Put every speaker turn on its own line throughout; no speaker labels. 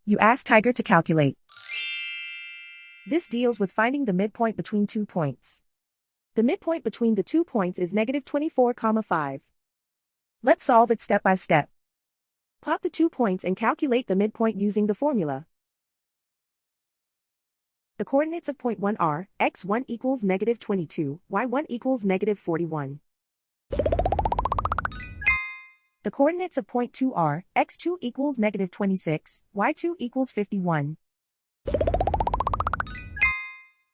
You ask Tiger to calculate. This deals with finding the midpoint between 2 points. The midpoint between the 2 points is -24,5. Let's solve it step by step. Plot the 2 points and calculate the midpoint using the formula. The coordinates of point 1 are x1 equals -22, y1 equals -41. The coordinates of point 2 are x2 equals -26, y2 equals 51.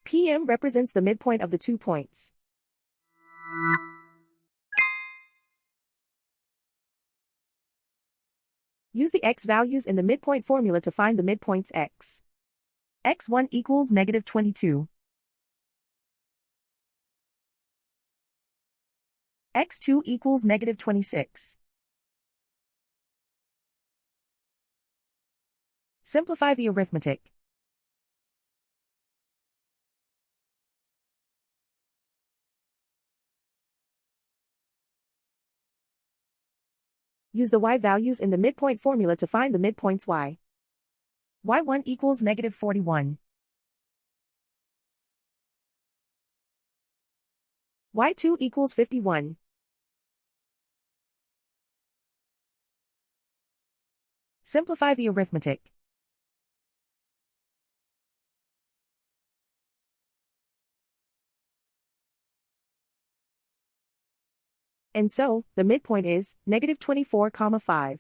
PM represents the midpoint of the 2 points. Use the x values in the midpoint formula to find the midpoints x. x1 equals -22. x2 equals -26. Simplify the arithmetic. Use the y values in the midpoint formula to find the midpoints y. y1 equals -41. y2 equals 51. Simplify the arithmetic. And so, the midpoint is -24,5.